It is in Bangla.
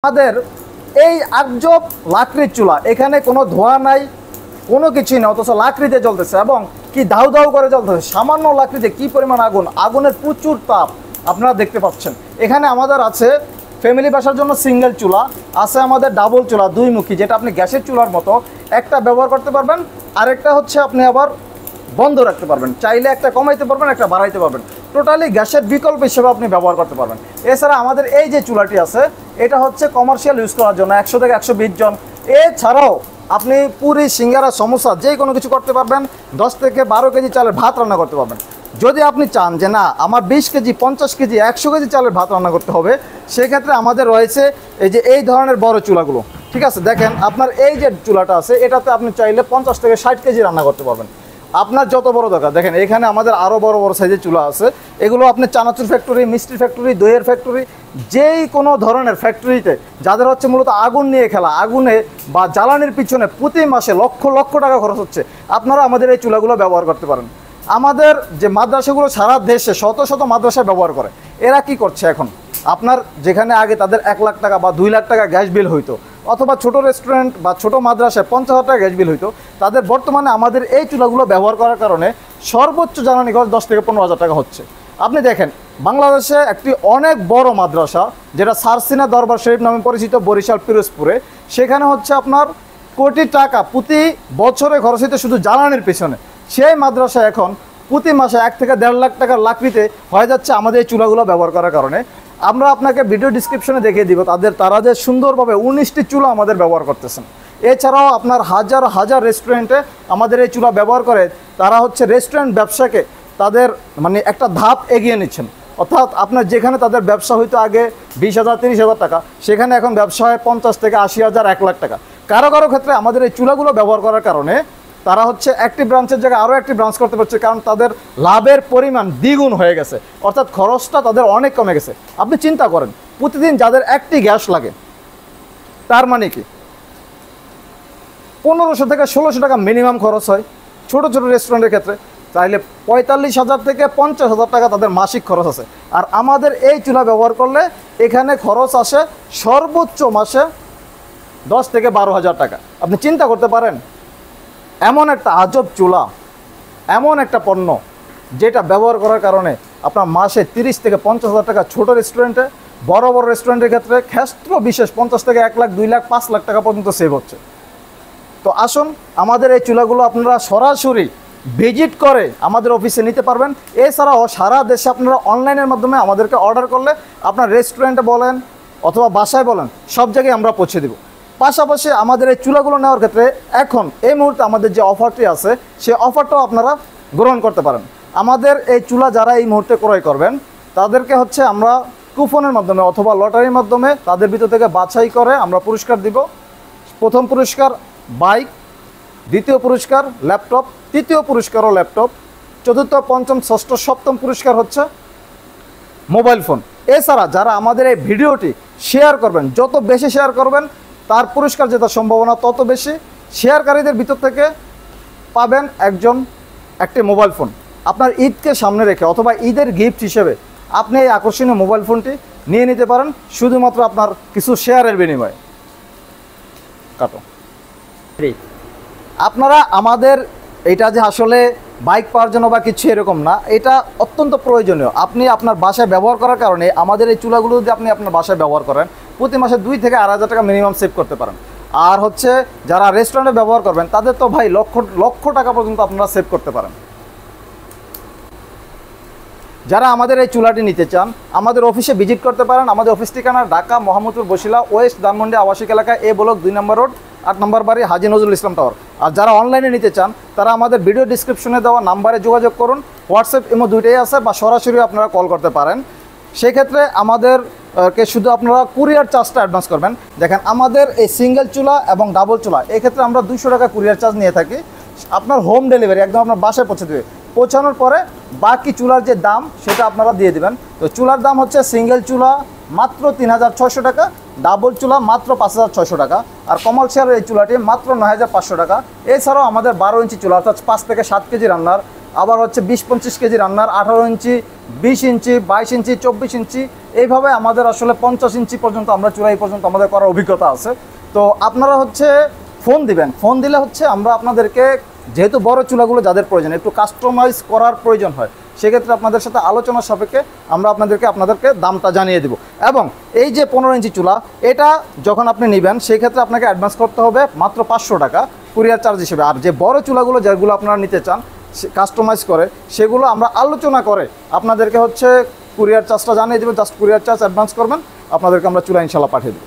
আমাদের এই আজব লাকড়ির চুলা, এখানে কোনো ধোঁয়া নাই, কোনো কিছুই না, অথচ লাকড়িতে জ্বলতেছে এবং কি দাউ দাউ করে জ্বলতেছে। সামান্য লাকড়িতে কি পরিমাণ আগুন, আগুনের প্রচুর তাপ আপনারা দেখতে পাচ্ছেন। এখানে আমাদের আছে ফ্যামিলি বাসার জন্য সিঙ্গেল চুলা, আছে আমাদের ডাবল চুলা দুই মুখী, যেটা আপনি গ্যাসের চুলার মতো একটা ব্যবহার করতে পারবেন, আরেকটা হচ্ছে আপনি আবার বন্ধ রাখতে পারবেন, চাইলে একটা কমাইতে পারবেন, একটা বাড়াইতে পারবেন। টোটালি গ্যাসের বিকল্প হিসেবে আপনি ব্যবহার করতে পারবেন। এছাড়া আমাদের এই যে চুলাটি আছে, এটা হচ্ছে কমার্শিয়াল ইউজ করার জন্য 100 থেকে 120 জন। এছাড়াও আপনি পুরি, সিঙ্গারা, সমোসা যে কোনো কিছু করতে পারবেন। 10 থেকে 12 কেজি চালের ভাত রান্না করতে পারবেন। যদি আপনি চান যে না আমার 20 কেজি, 50 কেজি, 100 কেজি চালের ভাত রান্না করতে হবে, সেক্ষেত্রে আমাদের রয়েছে এই ধরনের বড় চুলাগুলো। ঠিক আছে, দেখেন আপনার এই যে চুলাটা আছে, এটাতে আপনি চাইলে 50 থেকে 60 কেজি রান্না করতে পারবেন। আপনার যত বড় দরকার, দেখেন এখানে আমাদের আরও বড় বড় সাইজের চুলা আছে। এগুলো আপনি চানাচুর ফ্যাক্টরি, মিষ্টির ফ্যাক্টরি, দইয়ের ফ্যাক্টরি, যেই কোনো ধরনের ফ্যাক্টরিতে যাদের হচ্ছে মূলত আগুন নিয়ে খেলা, আগুনে বা জ্বালানির পিছনে প্রতি মাসে লক্ষ লক্ষ টাকা খরচ হচ্ছে, আপনারা আমাদের এই চুলাগুলো ব্যবহার করতে পারেন। আমাদের যে মাদ্রাসাগুলো সারা দেশে শত শত মাদ্রাসা ব্যবহার করে, এরা কি করছে এখন, আপনার যেখানে আগে তাদের 1 লাখ টাকা বা 2 লাখ টাকা গ্যাস বিল হইতো, অথবা ছোট রেস্টুরেন্ট বা ছোট মাদ্রাসায় 50,000 টাকা গ্যাস বিল হইতো, তাদের বর্তমানে আমাদের এই চুলাগুলো ব্যবহার করার কারণে সর্বোচ্চ জ্বালানি খরচ 10 থেকে 15,000 টাকা হচ্ছে। আপনি দেখেন বাংলাদেশে একটি অনেক বড় মাদ্রাসা, যেটা সারসিনা দরবার শরীফ নামে পরিচিত, বরিশাল পিরোজপুরে, সেখানে হচ্ছে আপনার কোটি টাকা প্রতি বছরে খরচ হইতে শুধু জ্বালানির পেছনে। সেই মাদ্রাসা এখন প্রতি মাসে 1 থেকে 1.5 লাখ টাকার লাকড়িতে হয়ে যাচ্ছে আমাদের এই চুলাগুলো ব্যবহার করার কারণে। আমরা আপনাকে ভিডিও ডিসক্রিপশনে দেখিয়ে দিব তারা যে সুন্দরভাবে 19টি চুলা আমাদের ব্যবহার করতেছেন। এছাড়াও আপনার হাজার হাজার রেস্টুরেন্টে আমাদের এই চুলা ব্যবহার করে তারা হচ্ছে রেস্টুরেন্ট ব্যবসাকে তাদের একটা ধাপ এগিয়ে নিচ্ছেন। অর্থাৎ আপনার যেখানে তাদের ব্যবসা হইতো আগে 20,000 30,000 টাকা, সেখানে এখন ব্যবসা হয় 50 থেকে 80,000 1 লাখ টাকা। কারো কারো ক্ষেত্রে আমাদের এই চুলাগুলো ব্যবহার করার কারণে তারা হচ্ছে একটি ব্রাঞ্চের জায়গায় আরও একটি ব্রাঞ্চ করতে পারছে, কারণ তাদের লাভের পরিমাণ দ্বিগুণ হয়ে গেছে, অর্থাৎ খরচটা তাদের অনেক কমে গেছে। আপনি চিন্তা করেন, প্রতিদিন যাদের একটি গ্যাস লাগে, তার মানে কি 1500 থেকে 1600 টাকা মিনিমাম খরচ হয় ছোট ছোট রেস্টুরেন্টের ক্ষেত্রে। তাইলে 45,000 থেকে 50,000 টাকা তাদের মাসিক খরচ আছে। আর আমাদের এই চুলা ব্যবহার করলে এখানে খরচ আসে সর্বোচ্চ মাসে 10 থেকে 12,000 টাকা। আপনি চিন্তা করতে পারেন, এমন একটা আজব চুলা, এমন একটা পণ্য যেটা ব্যবহার করার কারণে আপনার মাসে 30 থেকে 50,000 টাকা ছোট রেস্টুরেন্টে, বড় বড় রেস্টুরেন্টের ক্ষেত্রে ক্ষেত্র বিশেষ 50 থেকে 1 লাখ 2 লাখ 5 লাখ টাকা পর্যন্ত সেভ হচ্ছে। তো আসুন আমাদের এই চুলাগুলো আপনারা সরাসরি ভিজিট করে আমাদের অফিসে নিতে পারবেন। এছাড়াও সারা দেশে আপনারা অনলাইনের মাধ্যমে আমাদেরকে অর্ডার করলে আপনার রেস্টুরেন্টে বলেন অথবা বাসায় বলেন, সব জায়গায় আমরা পৌঁছে দেব। পাশাপাশি আমাদের এই চুলাগুলো নেওয়ার ক্ষেত্রে এখন এই মুহূর্তে আমাদের যে অফারটি আছে, সেই অফারটাও আপনারা গ্রহণ করতে পারেন। আমাদের এই চুলা যারা এই মুহূর্তে ক্রয় করবেন, তাদেরকে হচ্ছে আমরা কুপনের মাধ্যমে অথবা লটারির মাধ্যমে তাদের ভিতর থেকে বাছাই করে আমরা পুরস্কার দিব। প্রথম পুরস্কার বাইক, দ্বিতীয় পুরস্কার ল্যাপটপ, তৃতীয় পুরস্কারও ল্যাপটপ, চতুর্থ, পঞ্চম, ষষ্ঠ, সপ্তম পুরস্কার হচ্ছে মোবাইল ফোন। এছাড়া যারা আমাদের এই ভিডিওটি শেয়ার করবেন, যত বেশি শেয়ার করবেন তার পুরস্কার জেতার সম্ভাবনা তত বেশি। শেয়ারকারীদের ভিতর থেকে পাবেন একটি মোবাইল ফোন। আপনার ঈদকে সামনে রেখে অথবা ঈদের গিফট হিসেবে আপনি এই আকর্ষণীয় মোবাইল ফোনটি নিয়ে নিতে পারেন, শুধুমাত্র আপনার কিছু শেয়ারের বিনিময়ে। আপনারা আমাদের এটা যে আসলে বাইক পাওয়ার জন্য বা কিছু এরকম না, এটা অত্যন্ত প্রয়োজনীয়। আপনি আপনার বাসায় ব্যবহার করার কারণে আমাদের এই চুলাগুলো যদি আপনি আপনার বাসায় ব্যবহার করেন, প্রতি মাসে 2 থেকে 2,500 টাকা মিনিমাম সেভ করতে পারেন। আর হচ্ছে যারা রেস্টুরেন্টে ব্যবহার করবেন, তাদের তো ভাই লক্ষ লক্ষ টাকা পর্যন্ত আপনারা সেভ করতে পারেন। যারা আমাদের এই চুলাটি নিতে চান, আমাদের অফিসে ভিজিট করতে পারেন। আমাদের অফিস ঠিকানা ঢাকা মোহাম্মদপুর বসিলা ওয়েস্ট ধানমন্ডি আবাসিক এলাকা, এ ব্লক 2 নম্বর রোড, 8 নম্বর বাড়ি, হাজী নজরুল ইসলাম টাওয়ার। আর যারা অনলাইনে নিতে চান, তারা আমাদের ভিডিও ডিসক্রিপশনে দেওয়া নাম্বারে যোগাযোগ করুন। হোয়াটসঅ্যাপ, ইমো দুইটাই আছে, বা সরাসরি আপনারা কল করতে পারেন। সেক্ষেত্রে আমাদেরকে শুধু আপনারা কুরিয়ার চার্জটা অ্যাডভান্স করবেন। দেখেন আমাদের এই সিঙ্গেল চুলা এবং ডাবল চুলা, এক্ষেত্রে আমরা 200 টাকা কুরিয়ার চার্জ নিয়ে থাকি। আপনার হোম ডেলিভারি একদম আপনার বাসায় পৌঁছে দেবে। পৌঁছানোর পরে বাকি চুলার যে দাম সেটা আপনারা দিয়ে দেবেন। তো চুলার দাম হচ্ছে সিঙ্গেল চুলা মাত্র 3,600 টাকা, ডাবল চুলা মাত্র 5,600 টাকা, আর কমার্শিয়াল এই চুলাটি মাত্র 9,500 টাকা। এছাড়াও আমাদের 12 ইঞ্চি চুলা, অর্থাৎ 5 থেকে 7 কেজি রান্নার আবার হচ্ছে 20-25 কেজি রান্নার 18 ইঞ্চি, 20 ইঞ্চি, 22 ইঞ্চি, 24 ইঞ্চি, এইভাবে আমাদের আসলে 50 ইঞ্চি পর্যন্ত আমরা চূড়া এই পর্যন্ত আমাদের করার অভিজ্ঞতা আছে। তো আপনারা হচ্ছে ফোন দিবেন, ফোন দিলে হচ্ছে আমরা আপনাদেরকে, যেহেতু বড় চুলাগুলো যাদের প্রয়োজন, একটু কাস্টমাইজ করার প্রয়োজন হয়, সেক্ষেত্রে আপনাদের সাথে আলোচনার সাপেক্ষে আমরা আপনাদেরকে দামটা জানিয়ে দেব। এবং এই যে 15 ইঞ্চি চুলা, এটা যখন আপনি নেবেন সেই ক্ষেত্রে আপনাকে অ্যাডভান্স করতে হবে মাত্র 500 টাকা কুরিয়ার চার্জ হিসেবে। আর যে বড় চুলাগুলো যেগুলো আপনারা নিতে চান কাস্টমাইজ করে, সেগুলো আমরা আলোচনা করে আপনাদেরকে হচ্ছে কুরিয়ার চার্জটা জানিয়ে দেবো। জাস্ট কুরিয়ার চার্জ অ্যাডভান্স করবেন, আপনাদেরকে আমরা চুলা ইনশাল্লাহ পাঠিয়ে দেবো।